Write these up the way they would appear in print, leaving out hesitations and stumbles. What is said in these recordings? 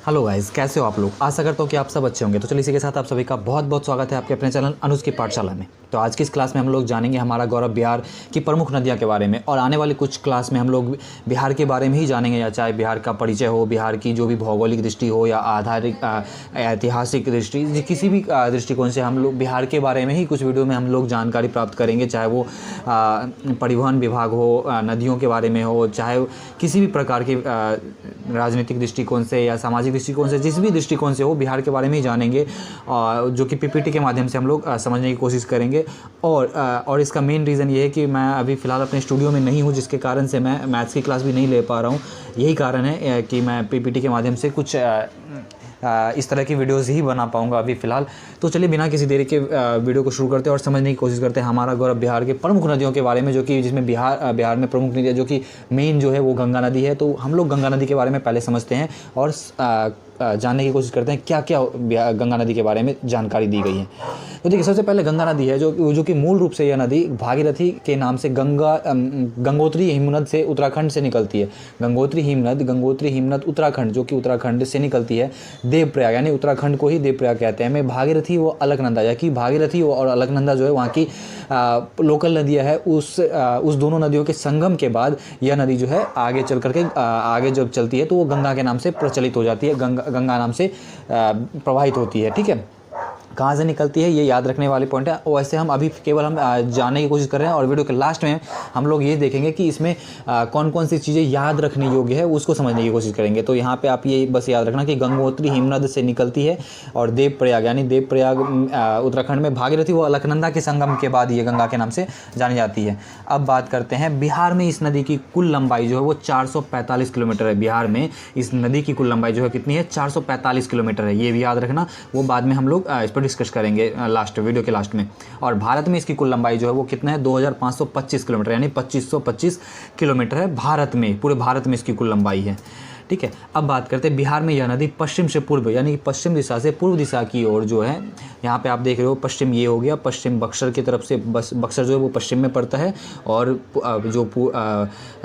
Hello guys, कैसे हो आप लोग। आशा करता हूँ कि आप सब अच्छे होंगे। तो चलिए इसी के साथ आप सभी का बहुत बहुत स्वागत है आपके अपने चैनल अनुज की पाठशाला में। तो आज की इस क्लास में हम लोग जानेंगे हमारा गौरव बिहार की प्रमुख नदियाँ के बारे में, और आने वाली कुछ क्लास में हम लोग बिहार के बारे में ही जानेंगे, या चाहे बिहार का परिचय हो, बिहार की जो भी भौगोलिक दृष्टि हो या आधारिक ऐतिहासिक दृष्टि, किसी भी दृष्टिकोण से हम लोग बिहार के बारे में ही कुछ वीडियो में हम लोग जानकारी प्राप्त करेंगे। चाहे वो परिवहन विभाग हो, नदियों के बारे में हो, चाहे किसी भी प्रकार के राजनीतिक दृष्टिकोण से या सामाजिक दृष्टिकोण से, जिस भी दृष्टिकोण से हो, बिहार के बारे में ही जानेंगे, जो कि पीपीटी के माध्यम से हम लोग समझने की कोशिश करेंगे। और इसका मेन रीज़न ये है कि मैं अभी फ़िलहाल अपने स्टूडियो में नहीं हूँ, जिसके कारण से मैं मैथ्स की क्लास भी नहीं ले पा रहा हूँ। यही कारण है कि मैं पीपीटी के माध्यम से कुछ इस तरह की वीडियोज़ ही बना पाऊँगा अभी फ़िलहाल। तो चलिए बिना किसी देरी के वीडियो को शुरू करते हैं और समझने की कोशिश करते हैं हमारा गौरव बिहार के प्रमुख नदियों के बारे में, जो कि जिसमें बिहार में प्रमुख नदियाँ जो कि मेन जो है वो गंगा नदी है। तो हम लोग गंगा नदी के बारे में पहले समझते हैं और जानने की कोशिश करते हैं क्या क्या गंगा नदी के बारे में जानकारी दी गई है। तो देखिए, सबसे पहले गंगा नदी है जो कि मूल रूप से यह नदी भागीरथी के नाम से गंगोत्री हिमनद से उत्तराखंड से निकलती है। गंगोत्री हिमनद उत्तराखंड, जो कि उत्तराखंड से निकलती है देवप्रयाग, यानी उत्तराखंड को ही देवप्रयाग कहते हैं। में भागीरथी वो अलकनंदा, या कि भागीरथी और अलकनंदा जो है वहाँ की लोकल नदियाँ है। उस दोनों नदियों के संगम के बाद यह नदी जो है आगे चल करके आगे जब चलती है तो वो गंगा के नाम से प्रचलित हो जाती है, गंगा नाम से प्रवाहित होती है। ठीक है, कहाँ से निकलती है ये याद रखने वाले पॉइंट है। वैसे हम अभी केवल हम जानने की कोशिश कर रहे हैं, और वीडियो के लास्ट में हम लोग ये देखेंगे कि इसमें कौन कौन सी चीज़ें याद रखने योग्य है, उसको समझने की कोशिश करेंगे। तो यहाँ पे आप ये बस याद रखना कि गंगोत्री हिमनद से निकलती है, और देवप्रयाग यानी देवप्रयाग उत्तराखंड में भागीरथी व अलकनंदा के संगम के बाद ये गंगा के नाम से जानी जाती है। अब बात करते हैं बिहार में इस नदी की कुल लंबाई जो है वो 445 किलोमीटर है। बिहार में इस नदी की कुल लंबाई जो है कितनी है, 445 किलोमीटर है। ये भी याद रखना, वो बाद में हम लोग इस पर डिस्कस करेंगे वीडियो के लास्ट में। और भारत में इसकी कुल लंबाई जो है वो कितना है, 2525 किलोमीटर, यानी 2525 किलोमीटर है। भारत में, पूरे भारत में इसकी कुल लंबाई है। ठीक है, अब बात करते हैं बिहार में यह नदी पश्चिम से पूर्व, यानी पश्चिम दिशा से पूर्व दिशा की ओर जो है, यहाँ पे आप देख रहे हो पश्चिम ये हो गया, पश्चिम बक्सर की तरफ से, बक्सर जो है वो पश्चिम में पड़ता है, और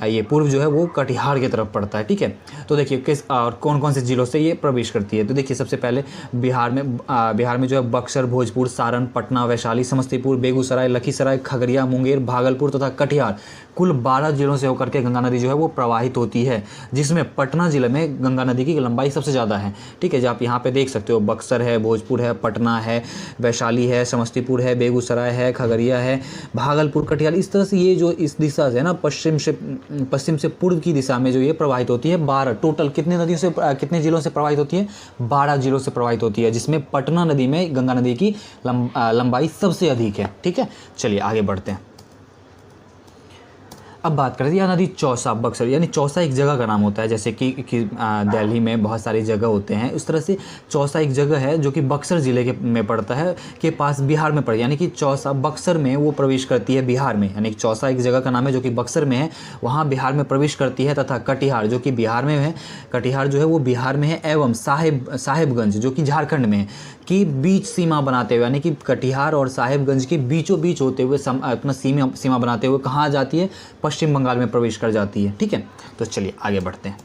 ये पूर्व जो है वो कटिहार की तरफ पड़ता है। ठीक है, तो देखिए किस और कौन कौन से जिलों से ये प्रवेश करती है। तो देखिए, सबसे पहले बिहार में जो है बक्सर, भोजपुर, सारण, पटना, वैशाली, समस्तीपुर, बेगूसराय, लखीसराय, खगड़िया, मुंगेर, भागलपुर तथा कटिहार, कुल 12 जिलों से होकर के गंगा नदी जो है वो प्रवाहित होती है, जिसमें पटना जिले में गंगा नदी की लंबाई सबसे ज़्यादा है। ठीक है, जो आप यहाँ पे देख सकते हो, बक्सर है, भोजपुर है, पटना है, वैशाली है, समस्तीपुर है, बेगूसराय है, खगड़िया है, भागलपुर, कटिहार, इस तरह से ये जो इस दिशा से ना पश्चिम से पूर्व की दिशा में जो ये प्रवाहित होती है। 12 टोटल कितने नदियों से, कितने जिलों से प्रवाहित होती है, 12 जिलों से प्रवाहित होती है, जिसमें पटना नदी में गंगा नदी की लंबाई सबसे अधिक है। ठीक है, चलिए आगे बढ़ते हैं। अब बात करते हैं यह नदी चौसा, बक्सर, यानी चौसा एक जगह का नाम होता है, जैसे कि दिल्ली में बहुत सारी जगह होते हैं, उस तरह से चौसा एक जगह है जो कि बक्सर ज़िले में पड़ता है, के पास बिहार में पड़ता है। यानी कि चौसा बक्सर में वो प्रवेश करती है बिहार में, यानी कि चौसा एक जगह का नाम है जो कि बक्सर में है, वहाँ बिहार में प्रवेश करती है। तथा कटिहार जो कि बिहार में है, कटिहार जो है वो बिहार में है, एवं साहेबगंज जो कि झारखंड में है, की बीच सीमा बनाते हुए, यानी कि कटिहार और साहेबगंज के बीचों बीच होते हुए अपना सीमा बनाते हुए कहाँ जाती है, पश्चिम बंगाल में प्रवेश कर जाती है। ठीक है, तो चलिए आगे बढ़ते हैं।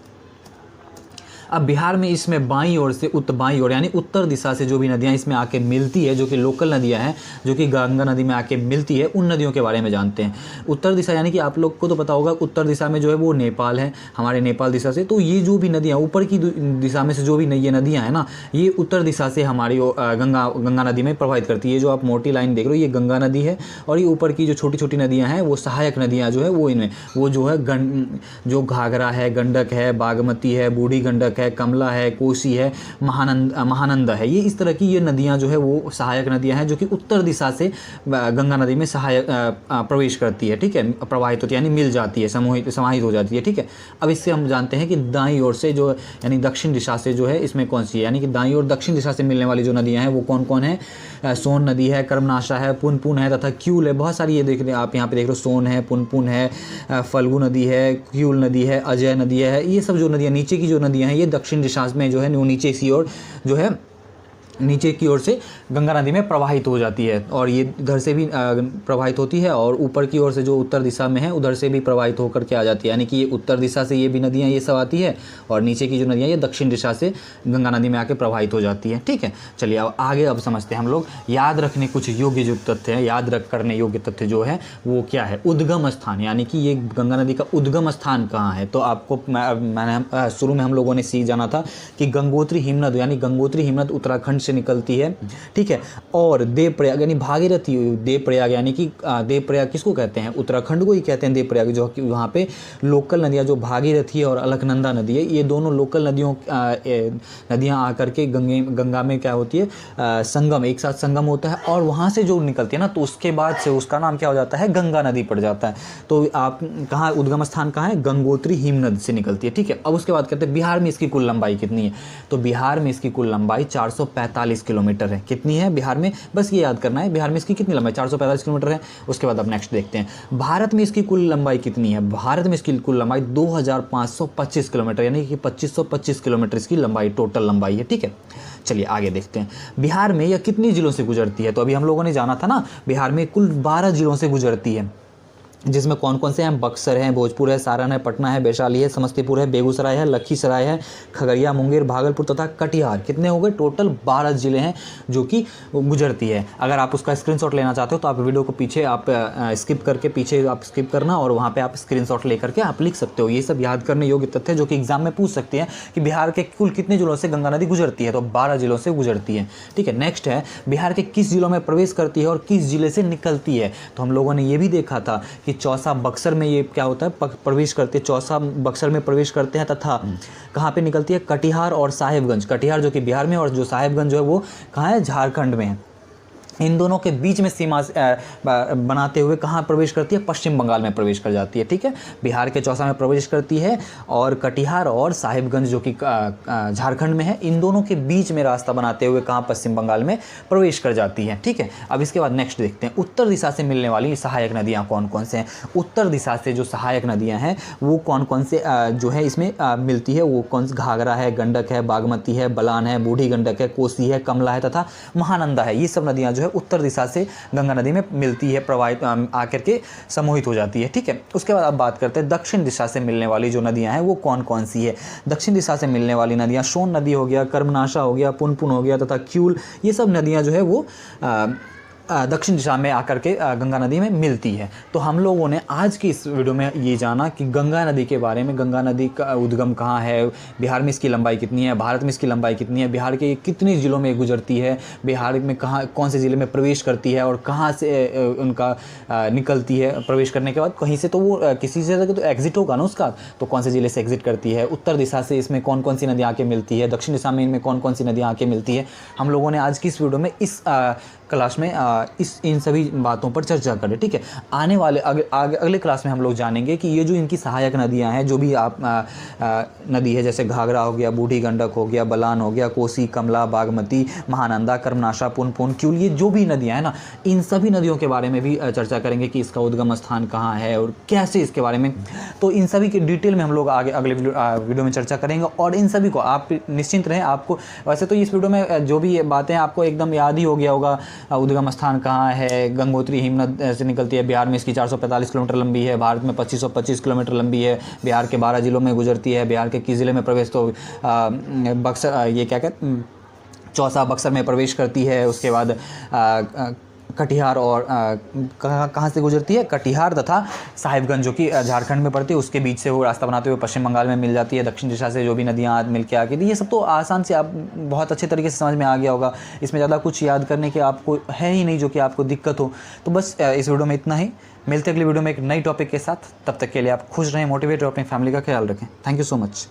अब बिहार में इसमें बाईं ओर से बाईं ओर, यानी उत्तर दिशा से जो भी नदियाँ इसमें आके मिलती है, जो कि लोकल नदियाँ हैं, जो कि गंगा नदी में आके मिलती है, उन नदियों के बारे में जानते हैं। उत्तर दिशा, यानी कि आप लोग को तो पता होगा, उत्तर दिशा में जो है वो नेपाल है, हमारे नेपाल दिशा से। तो ये जो भी नदियाँ ऊपर की दिशा में से जो भी ये नदियाँ हैं ना, ये उत्तर दिशा से हमारी गंगा नदी में प्रभावित करती है। ये जो आप मोटी लाइन देख रहे हो, ये गंगा नदी है, और ये ऊपर की जो छोटी छोटी नदियाँ हैं वो सहायक नदियाँ जो है वो इनमें, वो जो है जो घाघरा है, गंडक है, बागमती है, बूढ़ी गंडक है, कमला है, कोसी है, महानंदा है, ये इस तरह की ये नदियां जो है वो सहायक नदियां हैं, जो कि उत्तर दिशा से गंगा नदी में प्रवेश करती है। ठीक है, प्रवाहित होती है, यानी मिल जाती है, समाहित हो जाती है। ठीक है, अब इससे हम जानते हैं कि दाईं ओर से जो, यानी दक्षिण दिशा से जो है इसमें कौन सी है, यानी कि दाईं ओर दक्षिण दिशा से मिलने वाली जो नदियाँ हैं वो कौन कौन है, सोन नदी है, कर्मनाशा है, पुनपुन है तथा क्यूल है। बहुत सारी ये देख रहे हैं आप, यहाँ पे देख रहे हो, सोन है, पुनपुन है, फल्गु नदी है, क्यूल नदी है, अजय नदी है, ये सब जो नदियाँ नीचे की जो नदियाँ हैं ये दक्षिण दिशा में जो है वो नीचे की ओर जो है नीचे की ओर से गंगा नदी में प्रवाहित हो जाती है, और ये इधर से भी प्रवाहित होती है, और ऊपर की ओर से जो उत्तर दिशा में है उधर से भी प्रवाहित होकर के आ जाती है। यानी कि ये उत्तर दिशा से ये भी नदियाँ ये सब आती है, और नीचे की जो नदियाँ ये दक्षिण दिशा से गंगा नदी में आके प्रवाहित हो जाती है। ठीक है, चलिए अब आगे अब समझते हैं हम लोग। याद रखने कुछ योग्य जो तथ्य है, याद रख करने योग्य तथ्य जो है वो क्या है, उद्गम स्थान, यानी कि ये गंगा नदी का उद्गम स्थान कहाँ है। तो आपको मैंने शुरू में हम लोगों ने सीख जाना था कि गंगोत्री हिमनद, यानी गंगोत्री हिमनद उत्तराखंड से निकलती है। ठीक है, और देवप्रयाग यानी भागीरथी, देवप्रयाग यानी कि देवप्रयाग किसको कहते हैं, उत्तराखंड को ही कहते हैं देवप्रयाग, जो कि वहाँ पे लोकल नदियाँ जो भागीरथी है और अलकनंदा नदी है, ये दोनों लोकल नदियाँ आकर के गंगा में क्या होती है, संगम, एक साथ संगम होता है, और वहाँ से जो निकलती है ना, तो उसके बाद से उसका नाम क्या हो जाता है, गंगा नदी पड़ जाता है। तो आप कहाँ उद्गम स्थान कहाँ है, गंगोत्री हिमनद से निकलती है। ठीक है, अब उसके बाद कहते हैं बिहार में इसकी कुल लंबाई कितनी है। तो बिहार में इसकी कुल लंबाई 445 किलोमीटर है। कितनी है बिहार में, बस ये याद करना है, बिहार में इसकी कितनी लंबाई 445 किलोमीटर है। उसके बाद अब नेक्स्ट देखते हैं भारत में इसकी कुल लंबाई कितनी है। भारत में इसकी कुल लंबाई 2525 किलोमीटर, यानी कि 2525 किलोमीटर इसकी लंबाई, टोटल लंबाई है। ठीक है, चलिए आगे देखते हैं बिहार में यह कितनी जिलों से गुजरती है। तो अभी हम लोगों ने जाना था ना, बिहार में कुल 12 जिलों से गुजरती है, जिसमें कौन कौन से हैं, बक्सर है, भोजपुर है, सारण है, पटना है, वैशाली है, समस्तीपुर है, बेगूसराय है, लखीसराय है, खगड़िया, मुंगेर, भागलपुर तथा कटिहार। कितने हो गए, टोटल 12 जिले हैं जो कि गुजरती है। अगर आप उसका स्क्रीनशॉट लेना चाहते हो तो आप वीडियो को पीछे आप स्किप करके, पीछे आप स्किप करना, और वहाँ पे आप स्क्रीनशॉट लेकर के आप लिख सकते हो। ये सब याद करने योग्य तथ्य जो कि एग्जाम में पूछ सकते हैं कि बिहार के कुल कितने जिलों से गंगा नदी गुजरती है। तो 12 जिलों से गुजरती है। ठीक है, नेक्स्ट है बिहार के किस जिलों में प्रवेश करती है और किस जिले से निकलती है। तो हम लोगों ने ये भी देखा था कि चौसा बक्सर में ये क्या होता है, प्रवेश करते हैं, चौसा बक्सर में प्रवेश करते हैं, तथा कहाँ पे निकलती है, कटिहार और साहेबगंज। कटिहार जो कि बिहार में, और जो साहेबगंज जो है वो कहाँ है, झारखंड में है। इन दोनों के बीच में सीमा बनाते हुए कहाँ प्रवेश करती है, पश्चिम बंगाल में प्रवेश कर जाती है। ठीक है, बिहार के चौसा में प्रवेश करती है, और कटिहार और साहिबगंज जो कि झारखंड में है, इन दोनों के बीच में रास्ता बनाते हुए कहाँ, पश्चिम बंगाल में प्रवेश कर जाती है। ठीक है, अब इसके बाद नेक्स्ट देखते हैं उत्तर दिशा से मिलने वाली सहायक नदियाँ कौन कौन से हैं। उत्तर दिशा से जो सहायक नदियाँ हैं वो कौन कौन से जो है इसमें मिलती है, वो कौन सी, घाघरा है, गंडक है, बागमती है, बलान है, बूढ़ी गंडक है, कोसी है, कमला है तथा महानंदा है। ये सब नदियाँ जो उत्तर दिशा से गंगा नदी में मिलती है, प्रवाहित आकर के समूहित हो जाती है। ठीक है, उसके बाद अब बात करते हैं दक्षिण दिशा से मिलने वाली जो नदियां हैं वो कौन कौन सी है। दक्षिण दिशा से मिलने वाली नदियां सोन नदी हो गया, कर्मनाशा हो गया, पुनपुन हो गया तथा क्यूल, ये सब नदियां जो है वो दक्षिण दिशा में आकर के गंगा नदी में मिलती है। तो हम लोगों ने आज की इस वीडियो में ये जाना कि गंगा नदी के बारे में, गंगा नदी का उद्गम कहाँ है, बिहार में इसकी लंबाई कितनी है, भारत में इसकी लंबाई कितनी है, बिहार के कितने ज़िलों में गुजरती है, बिहार में कहाँ कौन से ज़िले में प्रवेश करती है, और कहाँ से उनका निकलती है प्रवेश करने के बाद, कहीं से तो वो किसी से तो एग्जिट होगा ना उसका, तो कौन से ज़िले से एग्जिट करती है, उत्तर दिशा से इसमें कौन कौन सी नदियाँ आके मिलती है, दक्षिण दिशा में इनमें कौन कौन सी नदियाँ आके मिलती है। हम लोगों ने आज की इस वीडियो में इस क्लास में इन सभी बातों पर चर्चा करें। ठीक है, आने वाले अगले क्लास में हम लोग जानेंगे कि ये जो इनकी सहायक नदियां हैं, जो भी आप नदी है, जैसे घाघरा हो गया, बूढ़ी गंडक हो गया, बलान हो गया, कोसी, कमला, बागमती, महानंदा, कर्मनाशा, पुनपुन, क्यूल, ये जो भी नदियां हैं ना, इन सभी नदियों के बारे में भी चर्चा करेंगे कि इसका उद्गम स्थान कहाँ है और कैसे इसके बारे में। तो इन सभी की डिटेल में हम लोग आगे अगले वीडियो में चर्चा करेंगे, और इन सभी को आप निश्चिंत रहें। आपको वैसे तो इस वीडियो में जो भी बातें आपको एकदम याद ही हो गया होगा, उद्गम स्थान कहाँ है, गंगोत्री हिमनद से निकलती है, बिहार में इसकी 445 किलोमीटर लंबी है, भारत में 2525 किलोमीटर लंबी है, बिहार के 12 जिलों में गुजरती है, बिहार के किस ज़िले में प्रवेश, तो बक्सर, ये क्या कहते, चौसा बक्सर में प्रवेश करती है। उसके बाद कटिहार और कहाँ से गुजरती है, कटिहार तथा साहिबगंज जो कि झारखंड में पड़ती है, उसके बीच से वो रास्ता बनाते हुए पश्चिम बंगाल में मिल जाती है। दक्षिण दिशा से जो भी नदियाँ मिल के आके, ये सब तो आसान से आप बहुत अच्छे तरीके से समझ में आ गया होगा। इसमें ज़्यादा कुछ याद करने के आपको है ही नहीं जो कि आपको दिक्कत हो। तो बस इस वीडियो में इतना ही, मिलते अगली वीडियो में एक नई टॉपिक के साथ। तब तक के लिए आप खुश रहें, मोटिवेट रहें, अपनी फैमिली का ख्याल रखें। Thank you so much.